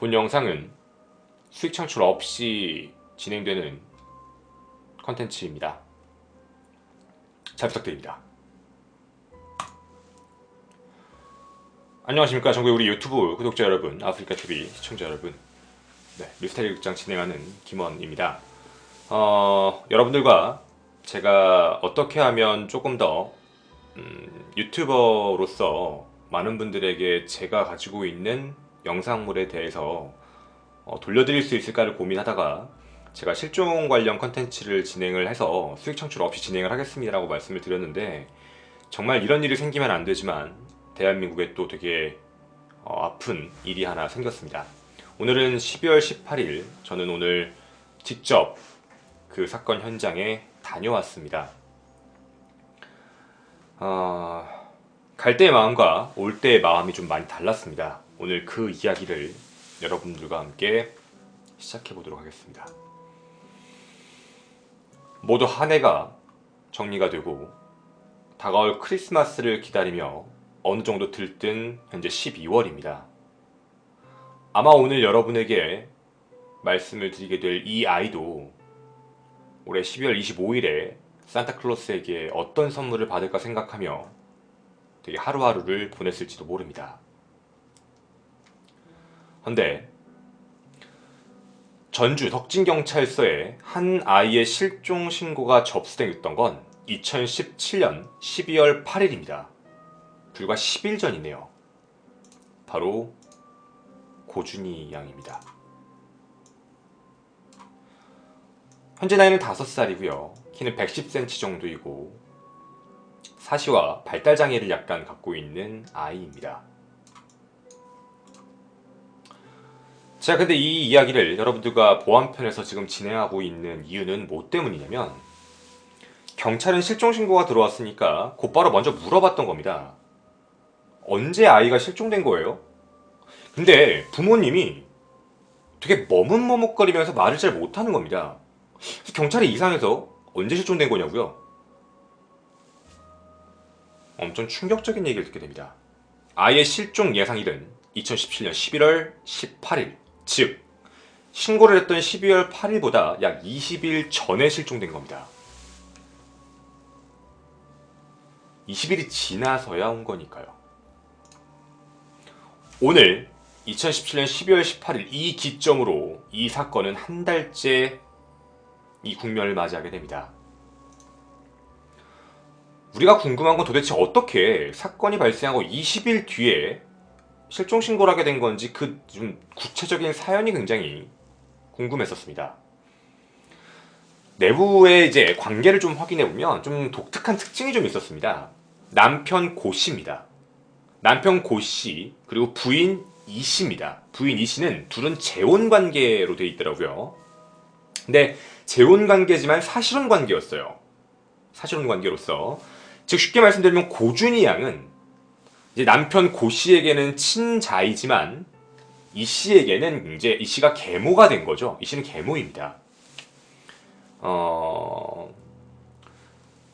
본 영상은 수익 창출 없이 진행되는 컨텐츠입니다. 잘 부탁드립니다. 안녕하십니까. 전국의 우리 유튜브 구독자 여러분, 아프리카TV 시청자 여러분, 뉴스타일 극장 진행하는 김원입니다. 여러분들과 제가 어떻게 하면 조금 더 유튜버로서 많은 분들에게 제가 가지고 있는 영상물에 대해서 돌려드릴 수 있을까를 고민하다가 제가 실종 관련 컨텐츠를 진행을 해서 수익 창출 없이 진행을 하겠습니다라고 말씀을 드렸는데, 정말 이런 일이 생기면 안 되지만 대한민국에 또 되게 아픈 일이 하나 생겼습니다. 오늘은 12월 18일, 저는 오늘 직접 그 사건 현장에 다녀왔습니다. 갈 때의 마음과 올 때의 마음이 좀 많이 달랐습니다. 오늘 그 이야기를 여러분들과 함께 시작해 보도록 하겠습니다. 모두 한 해가 정리가 되고 다가올 크리스마스를 기다리며 어느 정도 들뜬 현재 12월입니다. 아마 오늘 여러분에게 말씀을 드리게 될 이 아이도 올해 12월 25일에 산타클로스에게 어떤 선물을 받을까 생각하며 되게 하루하루를 보냈을지도 모릅니다. 헌데 전주 덕진경찰서에 한 아이의 실종 신고가 접수됐던 건 2017년 12월 8일입니다. 불과 10일 전이네요. 바로 고준희 양입니다. 현재 나이는 5살이고요. 키는 110cm 정도이고 사시와 발달장애를 약간 갖고 있는 아이입니다. 제가 근데 이 이야기를 여러분들과 보안편에서 지금 진행하고 있는 이유는 뭐 때문이냐면, 경찰은 실종신고가 들어왔으니까 곧바로 먼저 물어봤던 겁니다. 언제 아이가 실종된 거예요? 근데 부모님이 되게 머뭇머뭇거리면서 말을 잘 못하는 겁니다. 그래서 경찰이 이상해서 언제 실종된 거냐고요? 엄청 충격적인 얘기를 듣게 됩니다. 아이의 실종 예상일은 2017년 11월 18일, 즉 신고를 했던 12월 8일보다 약 20일 전에 실종된 겁니다. 20일이 지나서야 온 거니까요. 오늘 2017년 12월 18일 이 기점으로 이 사건은 한 달째 이 국면을 맞이하게 됩니다. 우리가 궁금한 건 도대체 어떻게 사건이 발생하고 20일 뒤에 실종신고를 하게 된 건지 그 좀 구체적인 사연이 굉장히 궁금했었습니다. 내부의 이제 관계를 좀 확인해보면 좀 독특한 특징이 좀 있었습니다. 남편 고 씨입니다. 남편 고 씨, 그리고 부인 이 씨입니다. 부인 이 씨는 둘은 재혼 관계로 되어 있더라고요. 근데 재혼 관계지만 사실혼 관계였어요. 사실혼 관계로서, 즉 쉽게 말씀드리면 고준희 양은 이제 남편 고 씨에게는 친자이지만 이 씨에게는 이제 이 씨가 계모가 된 거죠. 이 씨는 계모입니다.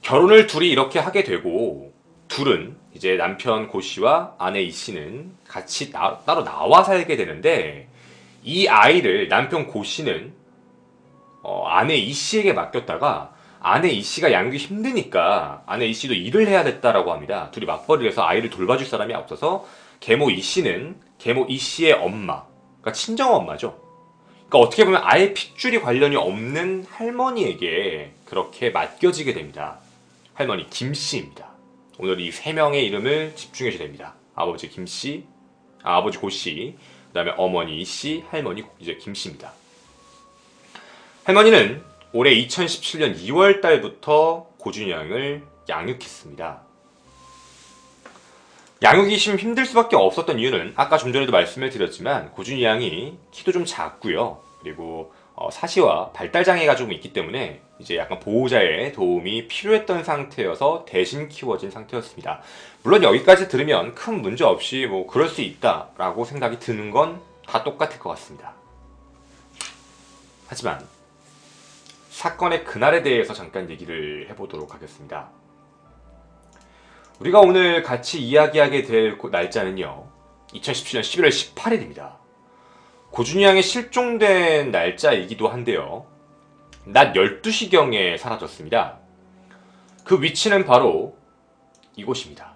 결혼을 둘이 이렇게 하게 되고, 둘은 이제 남편 고 씨와 아내 이 씨는 같이 따로 나와 살게 되는데, 이 아이를 남편 고 씨는 아내 이 씨에게 맡겼다가 아내 이 씨가 양육이 힘드니까 아내 이 씨도 일을 해야 됐다라고 합니다. 둘이 맞벌이를 해서 아이를 돌봐줄 사람이 없어서 계모 이 씨는 계모 이 씨의 엄마, 그러니까 친정 엄마죠. 그러니까 어떻게 보면 아예 핏줄이 관련이 없는 할머니에게 그렇게 맡겨지게 됩니다. 할머니 김 씨입니다. 오늘 이 세 명의 이름을 집중해 주셔야 됩니다. 아버지 김 씨, 아버지 고 씨, 그다음에 어머니 이 씨, 할머니 이제 김 씨입니다. 할머니는 올해 2017년 2월 달부터 고준희 양을 양육했습니다. 양육이 좀 힘들 수밖에 없었던 이유는 아까 좀 전에도 말씀을 드렸지만 고준희 양이 키도 좀 작고요. 그리고 사시와 발달장애가 조금 있기 때문에 이제 약간 보호자의 도움이 필요했던 상태여서 대신 키워진 상태였습니다. 물론 여기까지 들으면 큰 문제 없이 뭐 그럴 수 있다라고 생각이 드는 건 다 똑같을 것 같습니다. 하지만 사건의 그날에 대해서 잠깐 얘기를 해보도록 하겠습니다. 우리가 오늘 같이 이야기하게 될 날짜는요, 2017년 11월 18일입니다. 고준희 양이 실종된 날짜이기도 한데요. 낮 12시경에 사라졌습니다. 그 위치는 바로 이곳입니다.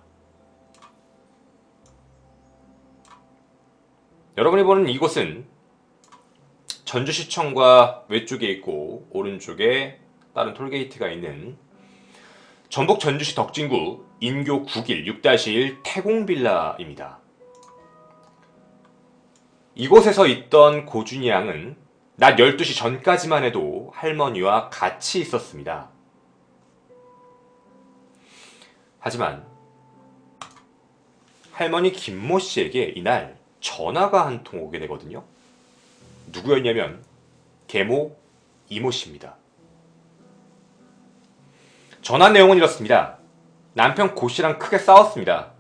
여러분이 보는 이곳은 전주시청과 외쪽에 있고 오른쪽에 다른 톨게이트가 있는 전북 전주시 덕진구 인교 9길 6-1 태공빌라입니다. 이곳에서 있던 고준희 양은 낮 12시 전까지만 해도 할머니와 같이 있었습니다. 하지만 할머니 김모 씨에게 이날 전화가 한 통 오게 되거든요. 누구였냐면 계모 이모 씨입니다. 전화 내용은 이렇습니다. 남편 고 씨랑 크게 싸웠습니다.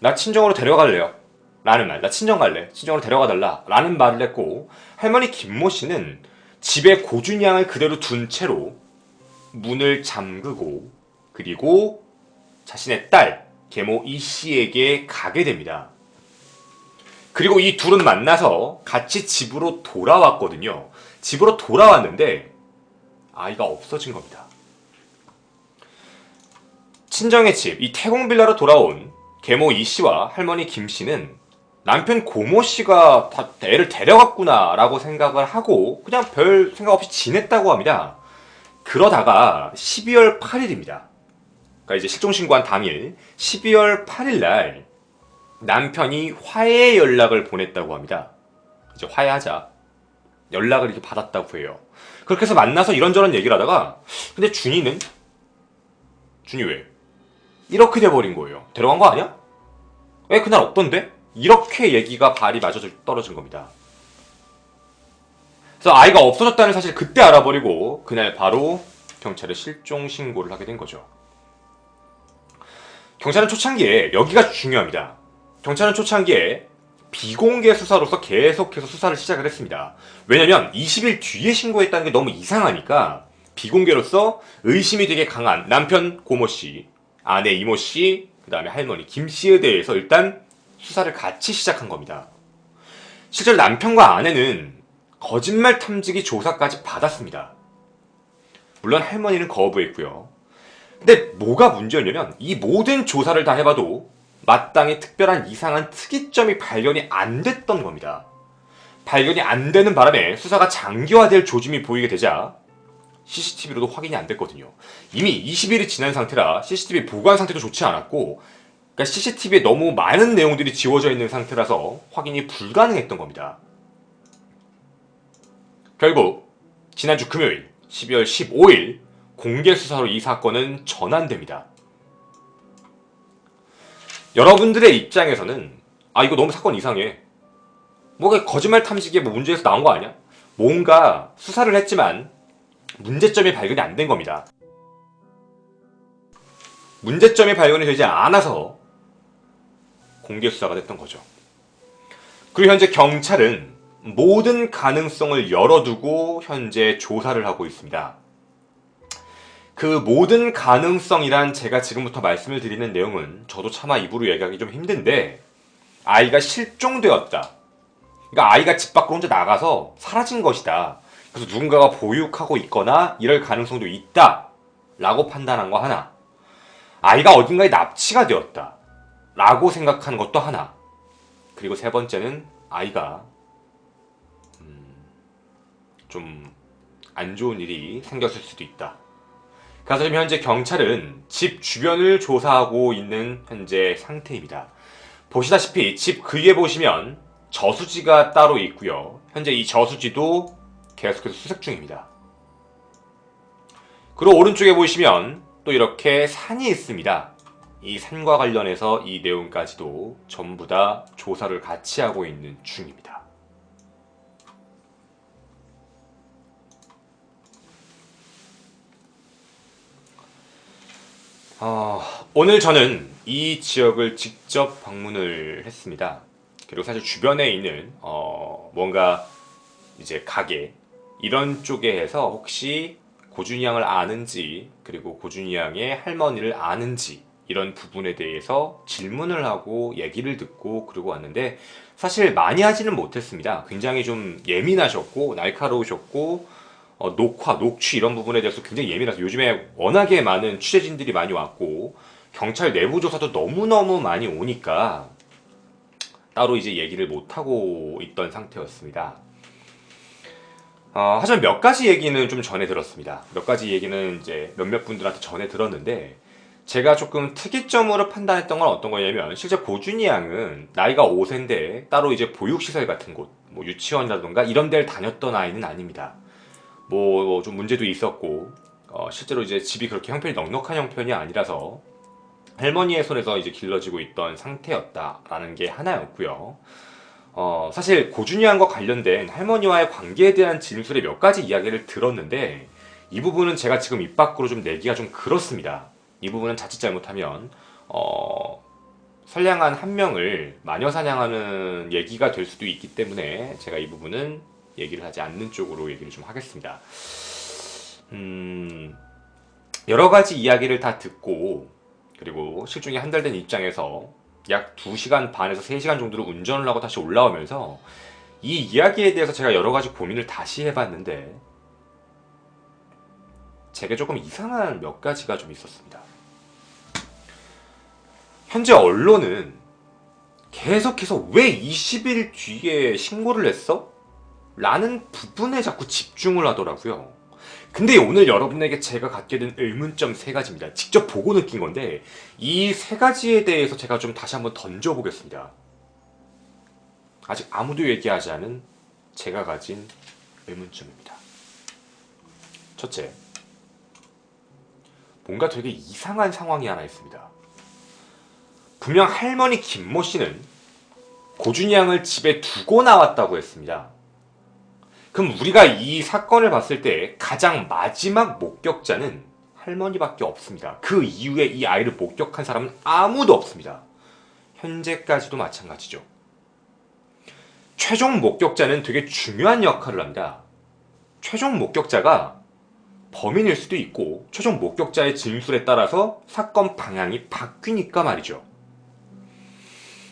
나 친정으로 데려갈래요. 라는 말. 나 친정 갈래. 친정으로 데려가달라. 라는 말을 했고, 할머니 김모 씨는 집에 고준희 양을 그대로 둔 채로 문을 잠그고, 그리고 자신의 딸 계모 이 씨에게 가게 됩니다. 그리고 이 둘은 만나서 같이 집으로 돌아왔거든요. 집으로 돌아왔는데 아이가 없어진 겁니다. 친정의 집, 이 태공빌라로 돌아온 계모 이 씨와 할머니 김 씨는 남편 고모 씨가 다 애를 데려갔구나 라고 생각을 하고 그냥 별 생각 없이 지냈다고 합니다. 그러다가 12월 8일입니다. 그러니까 이제 실종신고한 당일 12월 8일 날 남편이 화해 연락을 보냈다고 합니다. 이제 화해하자. 연락을 이렇게 받았다고 해요. 그렇게 해서 만나서 이런저런 얘기를 하다가 근데 준이는? 준이 왜? 이렇게 돼버린 거예요. 데려간 거 아니야? 왜 그날 없던데? 이렇게 얘기가 발이 마저 떨어진 겁니다. 그래서 아이가 없어졌다는 사실 그때 알아버리고 그날 바로 경찰에 실종 신고를 하게 된 거죠. 경찰은 초창기에 여기가 중요합니다. 경찰은 초창기에 비공개 수사로서 계속해서 수사를 시작을 했습니다. 왜냐면 20일 뒤에 신고했다는 게 너무 이상하니까 비공개로서 의심이 되게 강한 남편 고모 씨, 아내 이모 씨, 그 다음에 할머니 김 씨에 대해서 일단 수사를 같이 시작한 겁니다. 실제로 남편과 아내는 거짓말 탐지기 조사까지 받았습니다. 물론 할머니는 거부했고요. 근데 뭐가 문제였냐면 이 모든 조사를 다 해봐도 마땅히 특별한 이상한 특이점이 발견이 안 됐던 겁니다. 발견이 안 되는 바람에 수사가 장기화될 조짐이 보이게 되자 CCTV로도 확인이 안 됐거든요. 이미 20일이 지난 상태라 CCTV 보관 상태도 좋지 않았고 그러니까 CCTV에 너무 많은 내용들이 지워져 있는 상태라서 확인이 불가능했던 겁니다. 결국 지난주 금요일 12월 15일 공개 수사로 이 사건은 전환됩니다. 여러분들의 입장에서는 이거 너무 사건 이상해. 뭐가 거짓말 탐지기에 뭐 문제에서 나온 거 아니야? 뭔가 수사를 했지만 문제점이 발견이 안 된 겁니다. 문제점이 발견이 되지 않아서 공개 수사가 됐던 거죠. 그리고 현재 경찰은 모든 가능성을 열어두고 현재 조사를 하고 있습니다. 그 모든 가능성이란 제가 지금부터 말씀을 드리는 내용은 저도 차마 입으로 얘기하기 좀 힘든데 아이가 실종되었다. 그러니까 아이가 집 밖으로 혼자 나가서 사라진 것이다. 그래서 누군가가 보육하고 있거나 이럴 가능성도 있다. 라고 판단한 거 하나. 아이가 어딘가에 납치가 되었다. 라고 생각하는 것도 하나. 그리고 세 번째는 아이가 좀 안 좋은 일이 생겼을 수도 있다. 그래서 지금 현재 경찰은 집 주변을 조사하고 있는 현재 상태입니다. 보시다시피 집 그 위에 보시면 저수지가 따로 있고요. 현재 이 저수지도 계속해서 수색 중입니다. 그리고 오른쪽에 보시면 또 이렇게 산이 있습니다. 이 산과 관련해서 이 내용까지도 전부 다 조사를 같이 하고 있는 중입니다. 오늘 저는 이 지역을 직접 방문을 했습니다. 그리고 사실 주변에 있는 뭔가 이제 가게 이런 쪽에 해서 혹시 고준희 양을 아는지 그리고 고준희 양의 할머니를 아는지 이런 부분에 대해서 질문을 하고 얘기를 듣고 그러고 왔는데 사실 많이 하지는 못했습니다. 굉장히 좀 예민하셨고 날카로우셨고 녹화, 녹취 이런 부분에 대해서 굉장히 예민해서 요즘에 워낙에 많은 취재진들이 많이 왔고 경찰 내부 조사도 너무너무 많이 오니까 따로 이제 얘기를 못하고 있던 상태였습니다. 하지만 몇 가지 얘기는 좀 전해 들었습니다. 몇 가지 얘기는 이제 몇몇 분들한테 전해 들었는데 제가 조금 특이점으로 판단했던 건 어떤 거냐면 실제 고준희 양은 나이가 5세인데 따로 이제 보육시설 같은 곳, 뭐 유치원이라던가 이런 데를 다녔던 아이는 아닙니다. 뭐 좀 문제도 있었고 실제로 이제 집이 그렇게 형편이 넉넉한 형편이 아니라서 할머니의 손에서 이제 길러지고 있던 상태였다라는 게 하나였고요. 사실 고준희 양과 관련된 할머니와의 관계에 대한 진술의 몇 가지 이야기를 들었는데 이 부분은 제가 지금 입 밖으로 좀 내기가 좀 그렇습니다. 이 부분은 자칫 잘못하면 선량한 한 명을 마녀 사냥하는 얘기가 될 수도 있기 때문에 제가 이 부분은 얘기를 하지 않는 쪽으로 얘기를 좀 하겠습니다. 여러 가지 이야기를 다 듣고 그리고 실종이 한 달 된 입장에서 약 2시간 반에서 3시간 정도로 운전을 하고 다시 올라오면서 이 이야기에 대해서 제가 여러 가지 고민을 다시 해봤는데 제게 조금 이상한 몇 가지가 좀 있었습니다. 현재 언론은 계속해서 왜 20일 뒤에 신고를 했어? 라는 부분에 자꾸 집중을 하더라고요. 근데 오늘 여러분에게 제가 갖게 된 의문점 3가지입니다. 직접 보고 느낀 건데 이 3가지에 대해서 제가 좀 다시 한번 던져보겠습니다. 아직 아무도 얘기하지 않은 제가 가진 의문점입니다. 첫째, 뭔가 되게 이상한 상황이 하나 있습니다. 분명 할머니 김모 씨는 고준희 양을 집에 두고 나왔다고 했습니다. 그럼 우리가 이 사건을 봤을 때 가장 마지막 목격자는 할머니밖에 없습니다. 그 이후에 이 아이를 목격한 사람은 아무도 없습니다. 현재까지도 마찬가지죠. 최종 목격자는 되게 중요한 역할을 합니다. 최종 목격자가 범인일 수도 있고 최종 목격자의 진술에 따라서 사건 방향이 바뀌니까 말이죠.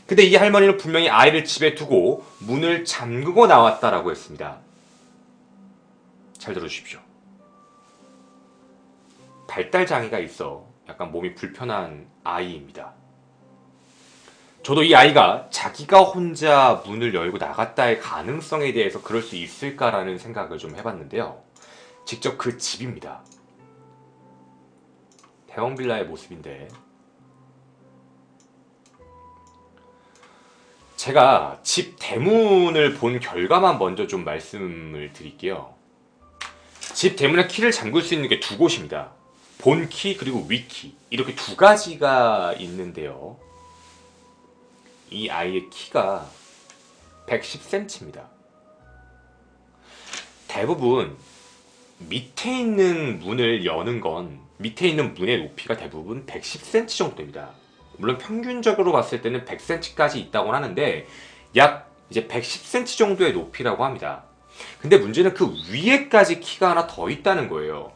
근데 이 할머니는 분명히 아이를 집에 두고 문을 잠그고 나왔다라고 했습니다. 잘 들어주십시오. 발달장애가 있어 약간 몸이 불편한 아이입니다. 저도 이 아이가 자기가 혼자 문을 열고 나갔다의 가능성에 대해서 그럴 수 있을까라는 생각을 좀 해봤는데요. 직접 그 집입니다. 대원빌라의 모습인데 제가 집 대문을 본 결과만 먼저 좀 말씀을 드릴게요. 집 대문의 키를 잠글 수 있는 게 2곳입니다. 본키 그리고 위키 이렇게 2가지가 있는데요. 이 아이의 키가 110cm입니다. 대부분 밑에 있는 문을 여는 건 밑에 있는 문의 높이가 대부분 110cm 정도 됩니다. 물론 평균적으로 봤을 때는 100cm까지 있다고 하는데 약 이제 110cm 정도의 높이라고 합니다. 근데 문제는 그 위에까지 키가 하나 더 있다는 거예요.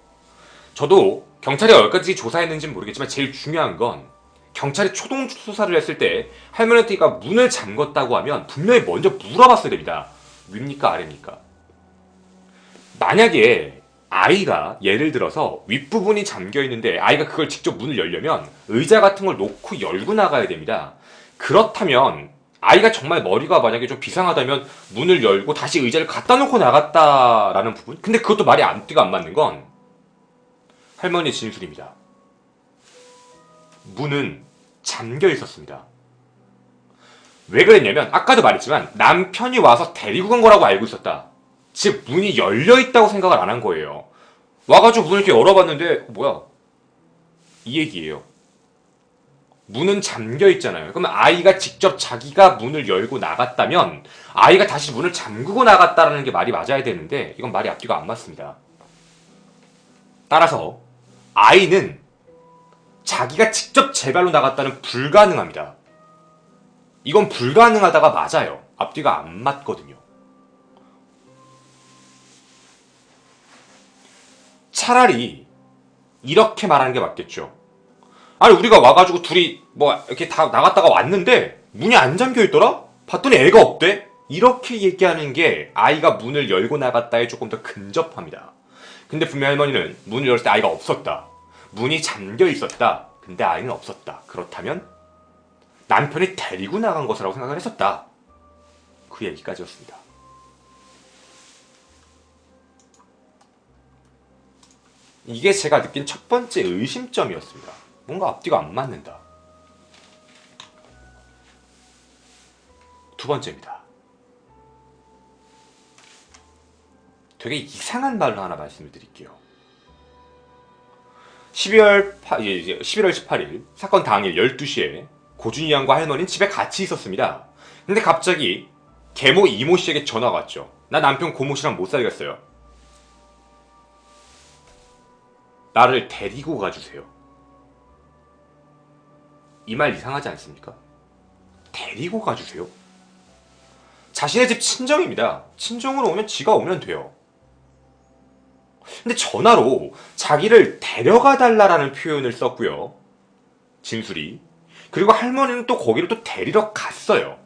저도 경찰이 얼마까지 조사했는지는 모르겠지만 제일 중요한 건 경찰이 초동 수사를 했을 때 할머니한테 문을 잠궜다고 하면 분명히 먼저 물어봤어야 됩니다. 위입니까 아래입니까? 만약에 아이가 예를 들어서 윗부분이 잠겨 있는데 아이가 그걸 직접 문을 열려면 의자 같은 걸 놓고 열고 나가야 됩니다. 그렇다면 아이가 정말 머리가 만약에 좀 비상하다면 문을 열고 다시 의자를 갖다 놓고 나갔다라는 부분? 근데 그것도 말이 앞뒤가 안 맞는 건 할머니의 진술입니다. 문은 잠겨 있었습니다. 왜 그랬냐면 아까도 말했지만 남편이 와서 데리고 간 거라고 알고 있었다. 즉 문이 열려있다고 생각을 안 한 거예요. 와가지고 문을 이렇게 열어봤는데 뭐야? 이 얘기예요. 문은 잠겨 있잖아요. 그러면 아이가 직접 자기가 문을 열고 나갔다면 아이가 다시 문을 잠그고 나갔다라는 게 말이 맞아야 되는데 이건 말이 앞뒤가 안 맞습니다. 따라서 아이는 자기가 직접 제 발로 나갔다는 불가능합니다. 이건 불가능하다가 맞아요. 앞뒤가 안 맞거든요. 차라리 이렇게 말하는 게 맞겠죠. 아니 우리가 와가지고 둘이 뭐 이렇게 다 나갔다가 왔는데 문이 안 잠겨 있더라? 봤더니 애가 없대? 이렇게 얘기하는 게 아이가 문을 열고 나갔다에 조금 더 근접합니다. 근데 분명 할머니는 문을 열었을 때 아이가 없었다. 문이 잠겨 있었다. 근데 아이는 없었다. 그렇다면 남편이 데리고 나간 것이라고 생각을 했었다. 그 얘기까지였습니다. 이게 제가 느낀 첫 번째 의심점이었습니다. 뭔가 앞뒤가 안 맞는다. 두 번째입니다. 되게 이상한 말로 하나 말씀을 드릴게요. 11월 18일 사건 당일 12시에 고준희 양과 할머니는 집에 같이 있었습니다. 근데 갑자기 계모 이모 씨에게 전화가 왔죠. 나 남편 고모 씨랑 못 살겠어요. 나를 데리고 가주세요. 이 말 이상하지 않습니까? 데리고 가주세요? 자신의 집 친정입니다. 친정으로 오면 지가 오면 돼요. 근데 전화로 자기를 데려가 달라라는 표현을 썼고요. 진술이. 그리고 할머니는 또 거기를 또 데리러 갔어요.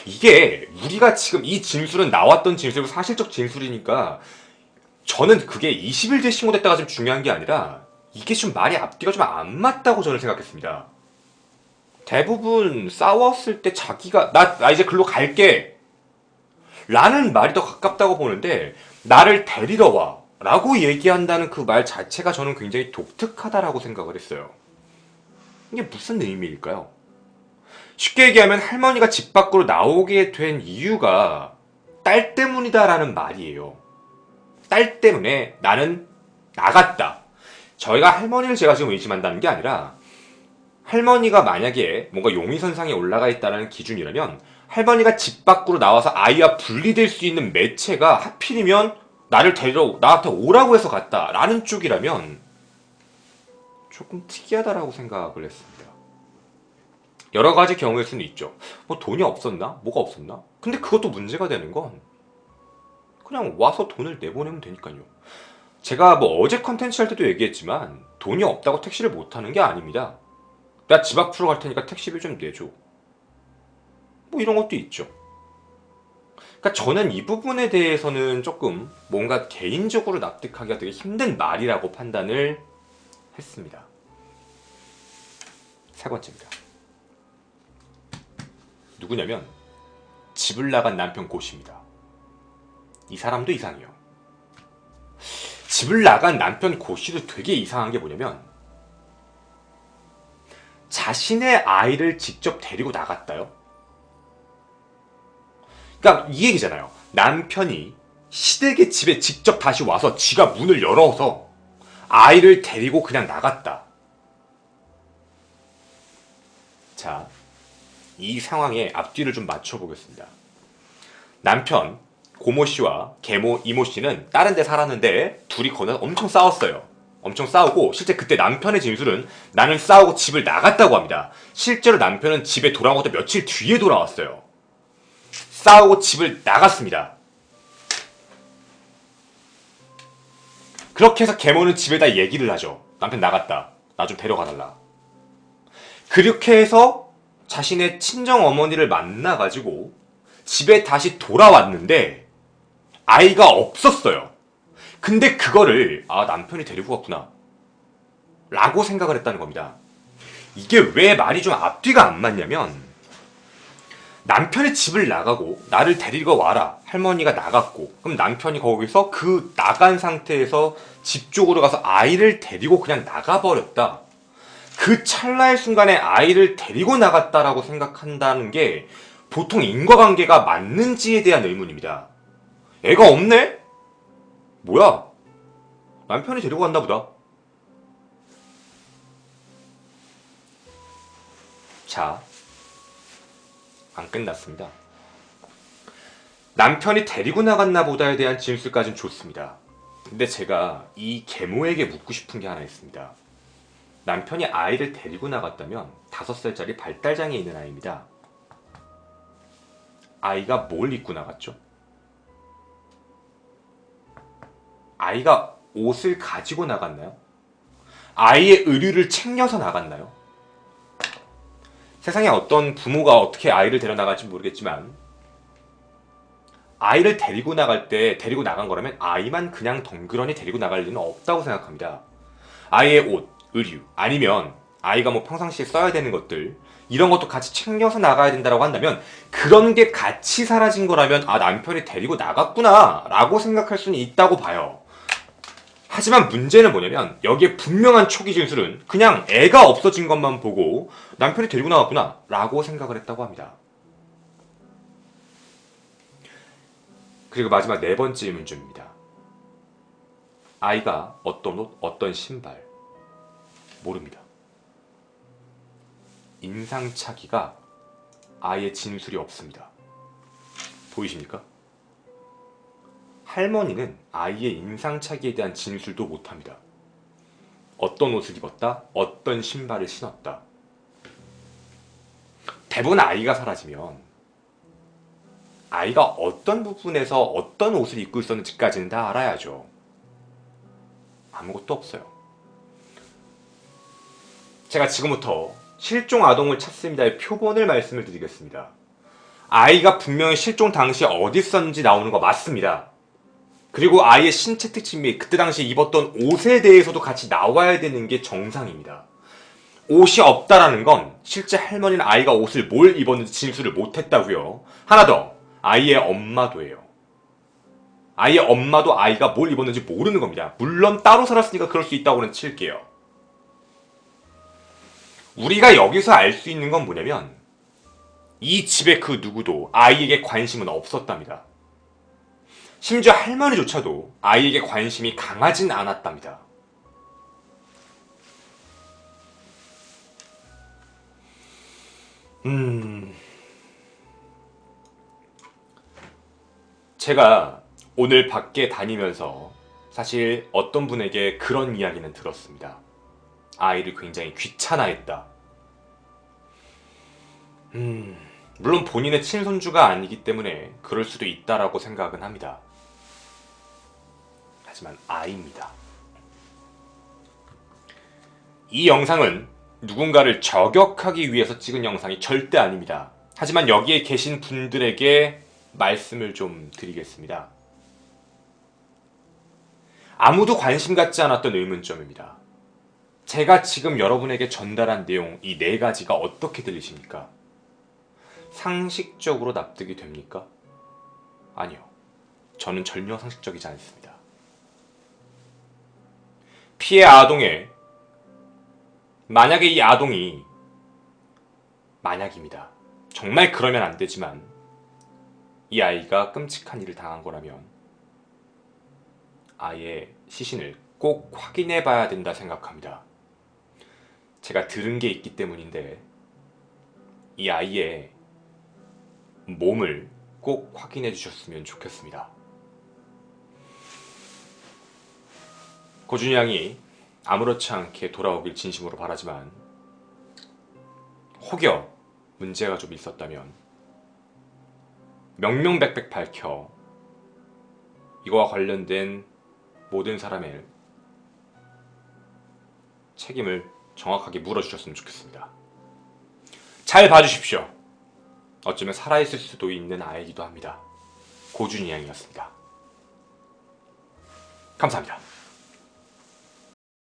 이게 우리가 지금 이 진술은 나왔던 진술이고 사실적 진술이니까 저는 그게 20일째 신고됐다가 좀 중요한 게 아니라 이게 좀 말이 앞뒤가 좀 안 맞다고 저는 생각했습니다. 대부분 싸웠을 때 자기가 나 이제 글로 갈게 라는 말이 더 가깝다고 보는데 나를 데리러 와 라고 얘기한다는 그 말 자체가 저는 굉장히 독특하다라고 생각을 했어요. 이게 무슨 의미일까요? 쉽게 얘기하면 할머니가 집 밖으로 나오게 된 이유가 딸 때문이다라는 말이에요. 딸 때문에 나는 나갔다. 저희가 할머니를 제가 지금 의심한다는 게 아니라 할머니가 만약에 뭔가 용의선상에 올라가 있다는 기준이라면 할머니가 집 밖으로 나와서 아이와 분리될 수 있는 매체가 하필이면 나를 데리러 나한테 오라고 해서 갔다 라는 쪽이라면 조금 특이하다라고 생각을 했습니다. 여러 가지 경우일 수는 있죠. 뭐 돈이 없었나? 뭐가 없었나? 근데 그것도 문제가 되는 건 그냥 와서 돈을 내보내면 되니까요. 제가 뭐 어제 컨텐츠 할 때도 얘기했지만 돈이 없다고 택시를 못 타는 게 아닙니다. 나 집 앞으로 갈 테니까 택시비 좀 내줘. 뭐 이런 것도 있죠. 그러니까 저는 이 부분에 대해서는 조금 뭔가 개인적으로 납득하기가 되게 힘든 말이라고 판단을 했습니다. 세 번째입니다. 누구냐면 집을 나간 남편 고씨입니다. 이 사람도 이상해요. 집을 나간 남편 고씨도 되게 이상한 게 뭐냐면 자신의 아이를 직접 데리고 나갔다요. 그러니까 이 얘기잖아요. 남편이 시댁의 집에 직접 다시 와서 지가 문을 열어서 아이를 데리고 그냥 나갔다. 자, 이 상황에 앞뒤를 좀 맞춰보겠습니다. 남편 고모 씨와 계모 이모 씨는 다른 데 살았는데 둘이 거기서 엄청 싸웠어요. 엄청 싸우고 실제 그때 남편의 진술은 나는 싸우고 집을 나갔다고 합니다. 실제로 남편은 집에 돌아온 것도 며칠 뒤에 돌아왔어요. 싸우고 집을 나갔습니다. 그렇게 해서 계모는 집에다 얘기를 하죠. 남편 나갔다. 나 좀 데려가달라. 그렇게 해서 자신의 친정 어머니를 만나가지고 집에 다시 돌아왔는데 아이가 없었어요. 근데 그거를 남편이 데리고 갔구나 라고 생각을 했다는 겁니다. 이게 왜 말이 좀 앞뒤가 안 맞냐면 남편이 집을 나가고 나를 데리고 와라 할머니가 나갔고 그럼 남편이 거기서 그 나간 상태에서 집 쪽으로 가서 아이를 데리고 그냥 나가버렸다. 그 찰나의 순간에 아이를 데리고 나갔다라고 생각한다는 게 보통 인과관계가 맞는지에 대한 의문입니다. 애가 없네? 뭐야? 남편이 데리고 갔나 보다. 자, 안 끝났습니다. 남편이 데리고 나갔나 보다에 대한 진술까지는 좋습니다. 근데 제가 이 계모에게 묻고 싶은 게 하나 있습니다. 남편이 아이를 데리고 나갔다면 5살짜리 발달장애 있는 아이입니다. 아이가 뭘 입고 나갔죠? 아이가 옷을 가지고 나갔나요? 아이의 의류를 챙겨서 나갔나요? 세상에 어떤 부모가 어떻게 아이를 데려나갈지 모르겠지만 아이를 데리고 나갈 때 데리고 나간 거라면 아이만 그냥 덩그러니 데리고 나갈 리는 없다고 생각합니다. 아이의 옷, 의류, 아니면 아이가 뭐 평상시에 써야 되는 것들 이런 것도 같이 챙겨서 나가야 된다고 한다면 그런 게 같이 사라진 거라면 아 남편이 데리고 나갔구나 라고 생각할 수는 있다고 봐요. 하지만 문제는 뭐냐면 여기에 분명한 초기 진술은 그냥 애가 없어진 것만 보고 남편이 데리고 나갔구나 라고 생각을 했다고 합니다. 그리고 마지막 네 번째 문제입니다. 아이가 어떤 옷, 어떤 신발 모릅니다. 인상착의가 아이의 진술이 없습니다. 보이십니까? 할머니는 아이의 인상착의에 대한 진술도 못합니다. 어떤 옷을 입었다, 어떤 신발을 신었다. 대부분 아이가 사라지면 아이가 어떤 부분에서 어떤 옷을 입고 있었는지까지는 다 알아야죠. 아무것도 없어요. 제가 지금부터 실종 아동을 찾습니다의 표본을 말씀을 드리겠습니다. 아이가 분명히 실종 당시 어디 있었는지 나오는 거 맞습니다. 그리고 아이의 신체 특징 및 그때 당시 입었던 옷에 대해서도 같이 나와야 되는 게 정상입니다. 옷이 없다라는 건 실제 할머니는 아이가 옷을 뭘 입었는지 진술을 못했다고요. 하나 더, 아이의 엄마도예요. 아이의 엄마도 아이가 뭘 입었는지 모르는 겁니다. 물론 따로 살았으니까 그럴 수 있다고는 칠게요. 우리가 여기서 알 수 있는 건 뭐냐면 이 집의 그 누구도 아이에게 관심은 없었답니다. 심지어 할머니조차도 아이에게 관심이 강하진 않았답니다. 제가 오늘 밖에 다니면서 사실 어떤 분에게 그런 이야기는 들었습니다. 아이를 굉장히 귀찮아했다. 물론 본인의 친손주가 아니기 때문에 그럴 수도 있다라고 생각은 합니다. 하지만 아이입니다. 이 영상은 누군가를 저격하기 위해서 찍은 영상이 절대 아닙니다. 하지만 여기에 계신 분들에게 말씀을 좀 드리겠습니다. 아무도 관심 갖지 않았던 의문점입니다. 제가 지금 여러분에게 전달한 내용 이 네 가지가 어떻게 들리십니까? 상식적으로 납득이 됩니까? 아니요. 저는 전혀 상식적이지 않습니다. 피해 아동의 만약에 이 아동이 만약입니다. 정말 그러면 안 되지만 이 아이가 끔찍한 일을 당한 거라면 아이의 시신을 꼭 확인해 봐야 된다 생각합니다. 제가 들은 게 있기 때문인데 이 아이의 몸을 꼭 확인해 주셨으면 좋겠습니다. 고준희 양이 아무렇지 않게 돌아오길 진심으로 바라지만 혹여 문제가 좀 있었다면 명명백백 밝혀 이거와 관련된 모든 사람의 책임을 정확하게 물어주셨으면 좋겠습니다. 잘 봐주십시오. 어쩌면 살아있을 수도 있는 아이이기도 합니다. 고준희 양이었습니다. 감사합니다.